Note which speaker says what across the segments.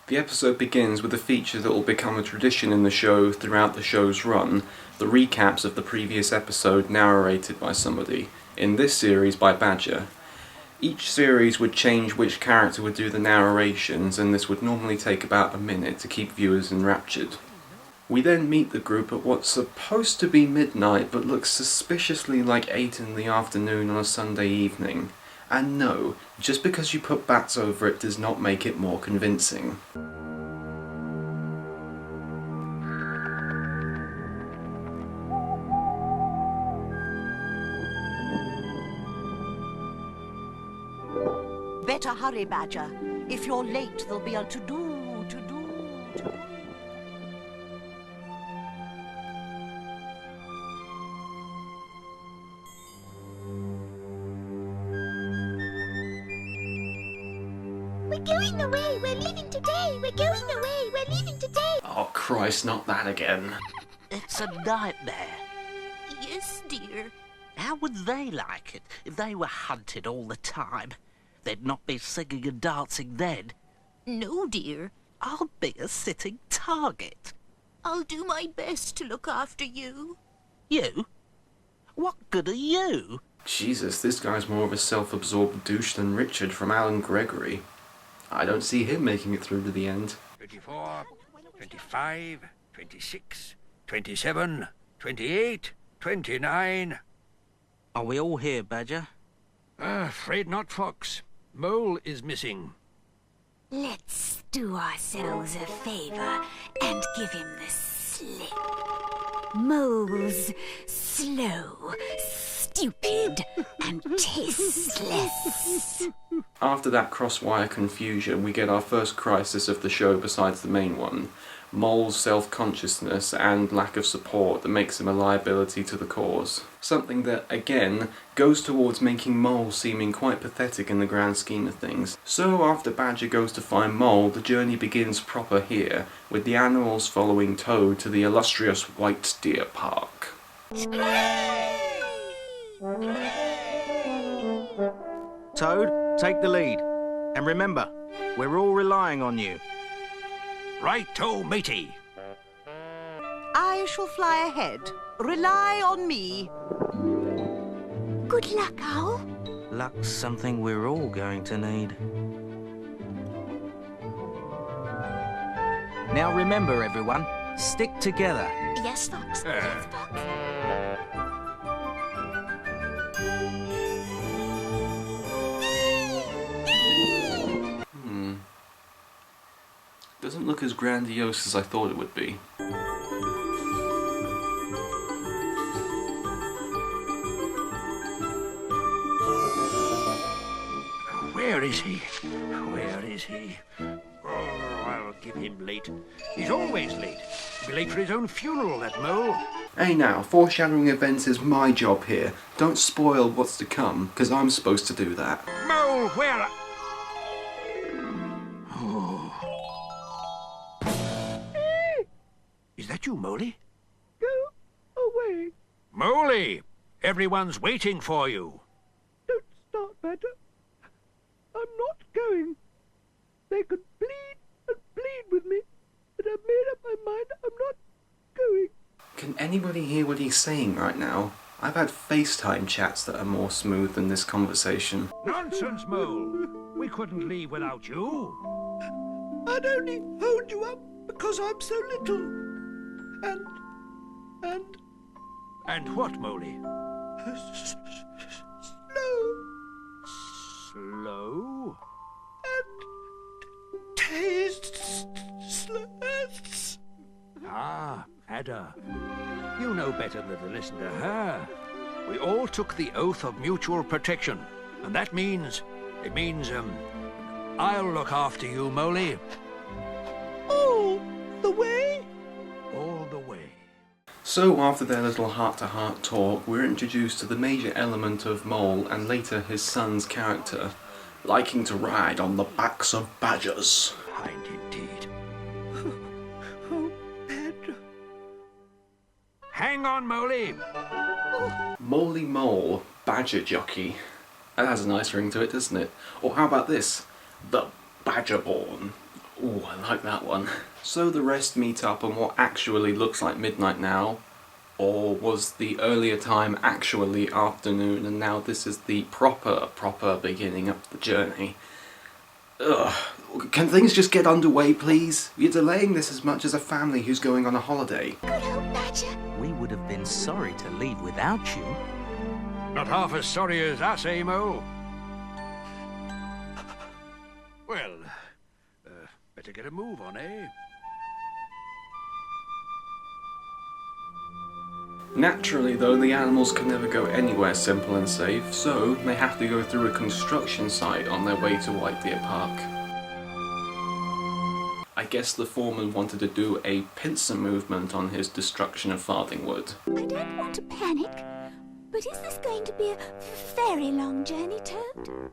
Speaker 1: The episode begins with a feature that will become a tradition in the show throughout the show's run, the recaps of the previous episode narrated by somebody, in this series by Badger. Each series would change which character would do the narrations, and this would normally take about a minute to keep viewers enraptured. We then meet the group at what's supposed to be midnight but looks suspiciously like 8 in the afternoon on a Sunday evening. And no, just because you put bats over it does not make it more convincing.
Speaker 2: Better hurry, Badger. If you're late, there'll be a to-do.
Speaker 3: We're going away, we're leaving today. We're going away, we're leaving today.
Speaker 1: Oh Christ, not that again.
Speaker 4: It's a nightmare.
Speaker 3: Yes, dear.
Speaker 4: How would they like it if they were hunted all the time? They'd not be singing and dancing then.
Speaker 3: No, dear.
Speaker 4: I'll be a sitting target.
Speaker 3: I'll do my best to look after you.
Speaker 4: You? What good are you?
Speaker 1: Jesus, this guy's more of a self-absorbed douche than Richard from Alan Gregory. I don't see him making it through to the end.
Speaker 5: 24, 25, 26, 27, 28, 29.
Speaker 4: Are we all here, Badger?
Speaker 5: Afraid not, Fox. Mole is missing.
Speaker 3: Let's do ourselves a favor and give him the slip. Mole's slow, stupid, and tasteless.
Speaker 1: After that crosswire confusion, we get our first crisis of the show besides the main one. Mole's self-consciousness and lack of support that makes him a liability to the cause. Something that, again, goes towards making Mole seeming quite pathetic in the grand scheme of things. So after Badger goes to find Mole, the journey begins proper here, with the animals following Toad to the illustrious White Deer Park.
Speaker 6: Toad, take the lead. And remember, we're all relying on you.
Speaker 5: Right-o, matey.
Speaker 2: I shall fly ahead. Rely on me.
Speaker 3: Good luck, Owl.
Speaker 6: Luck's something we're all going to need. Now remember, everyone, stick together.
Speaker 3: Yes, Fox. Yes, Fox.
Speaker 1: Doesn't look as grandiose as I thought it would be.
Speaker 5: Where is he? Where is he? Oh, I'll give him late. He's always late. He'll be late for his own funeral, that Mole.
Speaker 1: Hey now, foreshadowing events is my job here. Don't spoil what's to come, because I'm supposed to do that.
Speaker 5: Mole, where... Is that you, Moley?
Speaker 7: Go away.
Speaker 5: Moley! Everyone's waiting for you.
Speaker 7: Don't start, Badger. I'm not going. They could bleed and bleed with me, but I've made up my mind I'm not going.
Speaker 1: Can anybody hear what he's saying right now? I've had FaceTime chats that are more smooth than this conversation.
Speaker 5: Nonsense, Mole. We couldn't leave without you.
Speaker 7: I'd only hold you up because I'm so little.
Speaker 5: And what, Moley?
Speaker 7: Slow
Speaker 5: Slow?
Speaker 7: and tasteless.
Speaker 5: Ah, Ada. You know better than to listen to her. We all took the oath of mutual protection, and that means... I'll look after you, Moley.
Speaker 7: All the way?
Speaker 5: All the way.
Speaker 1: So after their little heart-to-heart talk, we're introduced to the major element of Mole and later his son's character, liking to ride on the backs of badgers.
Speaker 5: Kind indeed.
Speaker 7: Oh, Badger.
Speaker 5: Hang on, Moley.
Speaker 1: Moley Mole, badger jockey. That has a nice ring to it, doesn't it? Or how about this? The Badgerborn. Ooh, I like that one. So the rest meet up on what actually looks like midnight now, or was the earlier time actually afternoon, and now this is the proper beginning of the journey. Ugh. Can things just get underway, please? You're delaying this as much as a family who's going on a holiday.
Speaker 3: Good old Badger.
Speaker 4: We would have been sorry to leave without you.
Speaker 5: Not half as sorry as us, eh, Mole? Well, better get a move on, eh?
Speaker 1: Naturally though, the animals can never go anywhere simple and safe, so they have to go through a construction site on their way to White Deer Park. I guess the foreman wanted to do a pincer movement on his destruction of Farthing Wood.
Speaker 3: I don't want to panic, but is this going to be a very long journey, Toad?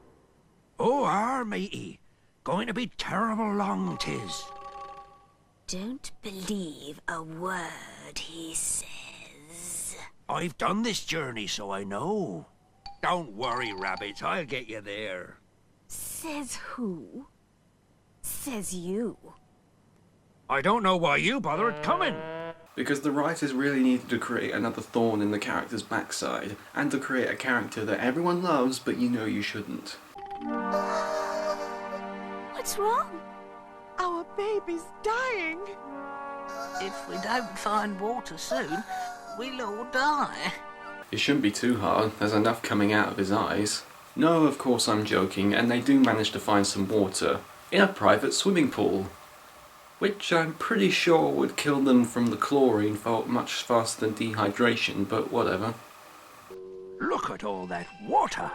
Speaker 5: Oh, matey. Going to be terrible long, 'tis.
Speaker 3: Don't believe a word he says.
Speaker 5: I've done this journey, so I know. Don't worry, rabbits, I'll get you there.
Speaker 3: Says who? Says you.
Speaker 5: I don't know why you bothered coming.
Speaker 1: Because the writers really needed to create another thorn in the character's backside, and to create a character that everyone loves but you know you shouldn't.
Speaker 3: What's wrong?
Speaker 2: Our baby's dying.
Speaker 4: If we don't find water soon, we'll all die.
Speaker 1: It shouldn't be too hard, there's enough coming out of his eyes. No, of course I'm joking, and they do manage to find some water in a private swimming pool, which I'm pretty sure would kill them from the chlorine much faster than dehydration, but whatever.
Speaker 5: Look at all that water.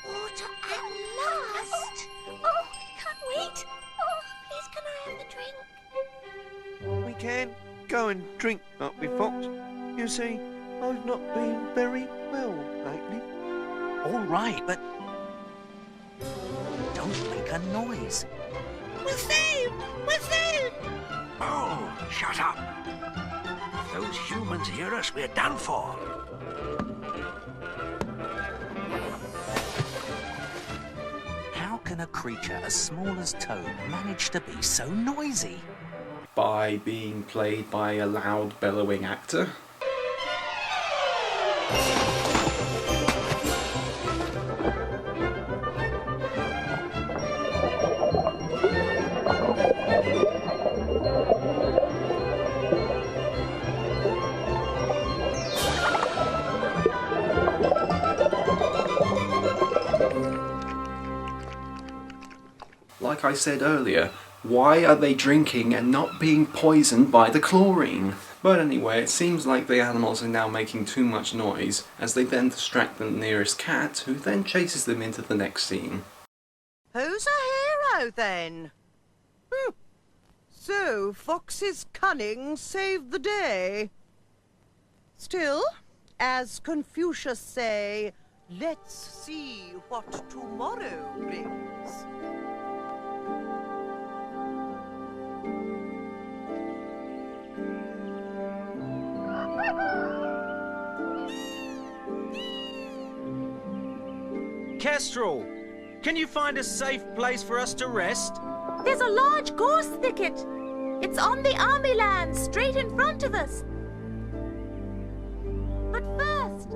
Speaker 3: Water at last! Oh, can't wait! Oh, please can I have the drink?
Speaker 7: We can go and drink, can't we, Fox? You see, I've not been very well lately.
Speaker 4: All right, but don't make a noise.
Speaker 3: We're saved! We're saved!
Speaker 5: Oh, shut up. If those humans hear us, we're done for.
Speaker 4: How can a creature as small as Toad manage to be so noisy?
Speaker 1: By being played by a loud bellowing actor. Like I said earlier, why are they drinking and not being poisoned by the chlorine? But anyway, it seems like the animals are now making too much noise, as they then distract the nearest cat, who then chases them into the next scene.
Speaker 2: Who's a hero then? So, Fox's cunning saved the day. Still, as Confucius say, let's see what tomorrow brings.
Speaker 6: Kestrel, can you find a safe place for us to rest?
Speaker 3: There's a large gorse thicket. It's on the army land, straight in front of us. But first...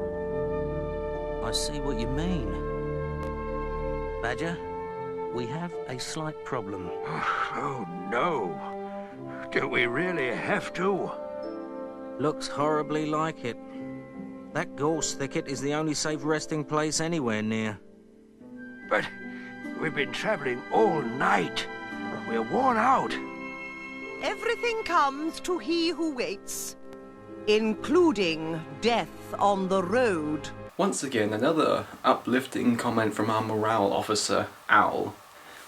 Speaker 4: I see what you mean. Badger, we have a slight problem.
Speaker 5: Oh, no. Do we really have to?
Speaker 6: Looks horribly like it. That gorse thicket is the only safe resting place anywhere near.
Speaker 5: But we've been traveling all night. We're worn out.
Speaker 2: Everything comes to he who waits, including death on the road.
Speaker 1: Once again, another uplifting comment from our morale officer, Owl.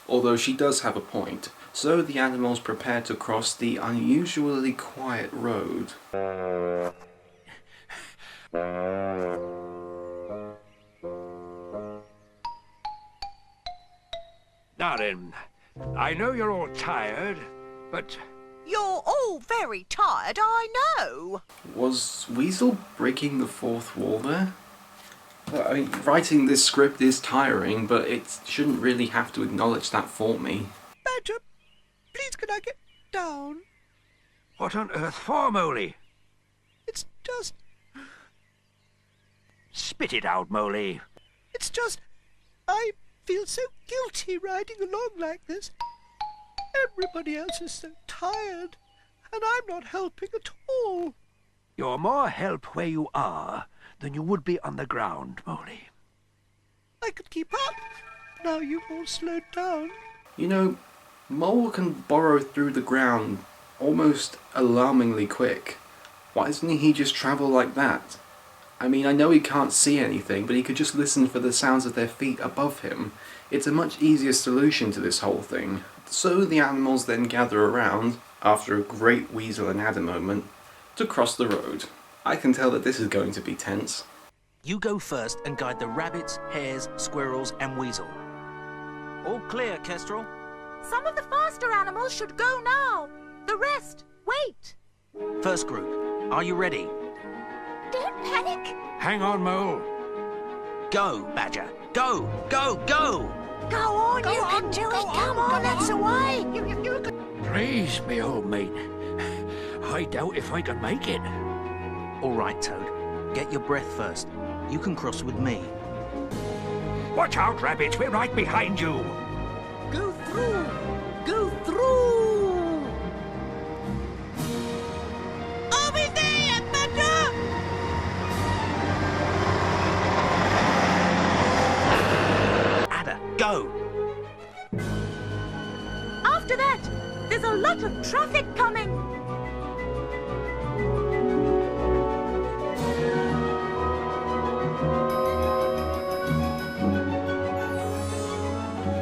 Speaker 1: Although she does have a point. So the animals prepare to cross the unusually quiet road.
Speaker 5: Now then, I know you're all tired, but...
Speaker 2: You're all very tired, I know.
Speaker 1: Was Weasel breaking the fourth wall there? I mean, writing this script is tiring, but it shouldn't really have to acknowledge that for me.
Speaker 7: Badger, please can I get down?
Speaker 5: What on earth for, Moley?
Speaker 7: It's just...
Speaker 5: Spit it out, Moley.
Speaker 7: It's just... I feel so guilty riding along like this. Everybody else is so tired, and I'm not helping at all.
Speaker 5: You're more help where you are than you would be on the ground, Moley.
Speaker 7: I could keep up. Now you've all slowed down.
Speaker 1: You know, Mole can burrow through the ground almost alarmingly quick. Why doesn't he just travel like that? I mean, I know he can't see anything, but he could just listen for the sounds of their feet above him. It's a much easier solution to this whole thing. So the animals then gather around, after a great weasel and adder moment, to cross the road. I can tell that this is going to be tense.
Speaker 6: You go first and guide the rabbits, hares, squirrels, and weasel. All clear, Kestrel.
Speaker 3: Some of the faster animals should go now. The rest, wait.
Speaker 6: First group, are you ready?
Speaker 3: Don't panic.
Speaker 5: Hang on, Mole.
Speaker 6: Go, Badger. Go, go, go!
Speaker 3: Go on, you can do it. Come on, that's the way.
Speaker 5: Please, me old mate. I doubt if I can make it.
Speaker 6: All right, Toad. Get your breath first. You can cross with me.
Speaker 5: Watch out, rabbits. We're right behind you.
Speaker 2: Go through! Go through! Over there, Badger!
Speaker 6: Adder, go!
Speaker 3: After that, there's a lot of traffic coming.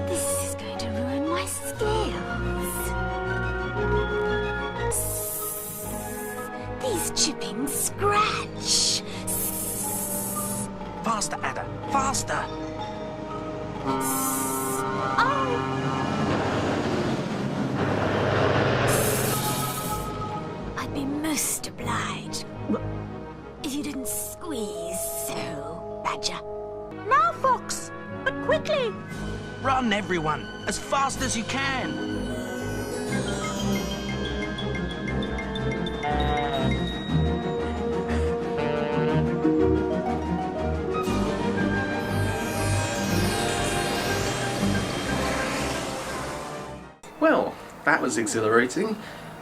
Speaker 3: This is going to ruin my scales. These chippings scratch.
Speaker 6: Faster, Adder, faster!
Speaker 3: I'd be most obliged if you didn't squeeze so, Badger. Now, Fox, but quickly.
Speaker 6: Run, everyone, as fast as you can!
Speaker 1: Well, that was exhilarating,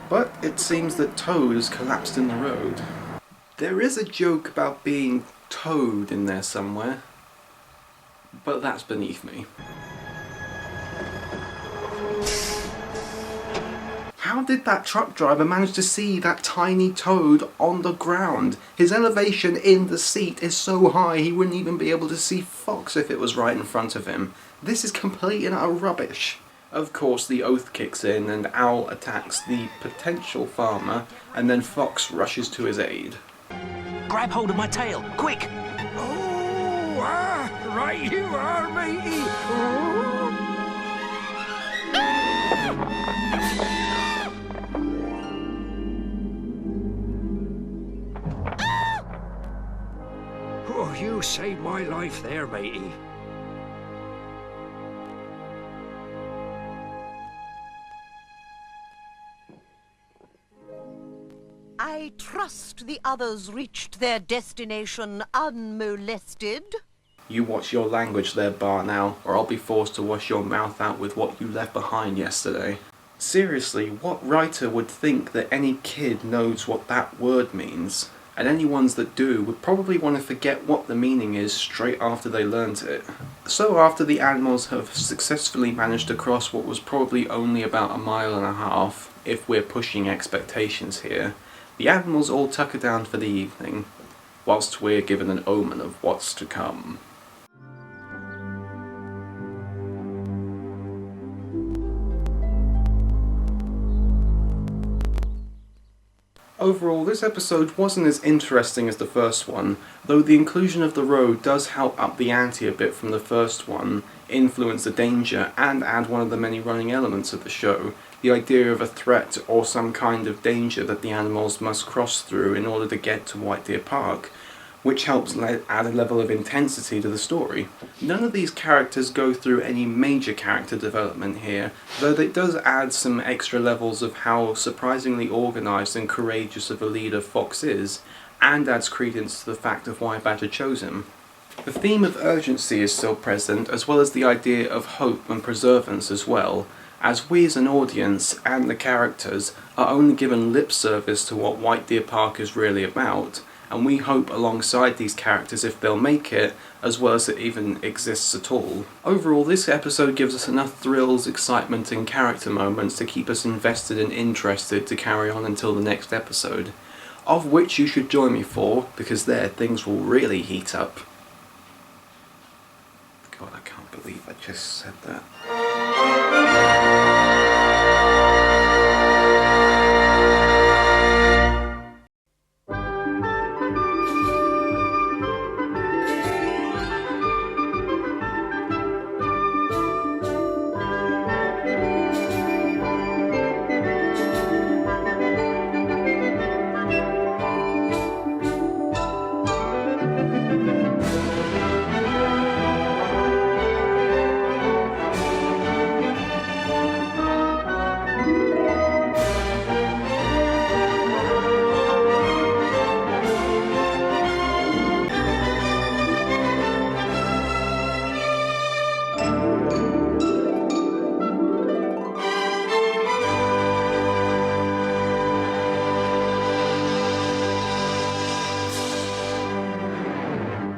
Speaker 1: but it seems that Toad has collapsed in the road. There is a joke about being Toad in there somewhere, but that's beneath me. How did that truck driver manage to see that tiny Toad on the ground? His elevation in the seat is so high he wouldn't even be able to see Fox if it was right in front of him. This is complete and utter rubbish. Of course, the oath kicks in and Owl attacks the potential farmer, and then Fox rushes to his aid.
Speaker 6: Grab hold of my tail, quick!
Speaker 5: Oh, right you are, matey. Oh, you saved my life there, matey.
Speaker 2: I trust the others reached their destination unmolested.
Speaker 1: You watch your language there, Bar, now, or I'll be forced to wash your mouth out with what you left behind yesterday. Seriously, what writer would think that any kid knows what that word means? And any ones that do would probably want to forget what the meaning is straight after they learnt it. So after the animals have successfully managed to cross what was probably only about 1.5 miles, if we're pushing expectations here, the animals all tucker down for the evening, whilst we're given an omen of what's to come. Overall, this episode wasn't as interesting as the first one, though the inclusion of the road does help up the ante a bit from the first one, influence the danger, and add one of the many running elements of the show, the idea of a threat or some kind of danger that the animals must cross through in order to get to White Deer Park. which helps add a level of intensity to the story. None of these characters go through any major character development here, though it does add some extra levels of how surprisingly organised and courageous of a leader Fox is, and adds credence to the fact of why Badger chose him. The theme of urgency is still present, as well as the idea of hope and preservance as well, as we as an audience and the characters are only given lip service to what White Deer Park is really about, and we hope alongside these characters if they'll make it, as well as it even exists at all. Overall, this episode gives us enough thrills, excitement and character moments to keep us invested and interested to carry on until the next episode, of which you should join me for, because there things will really heat up. God, I can't believe I just said that.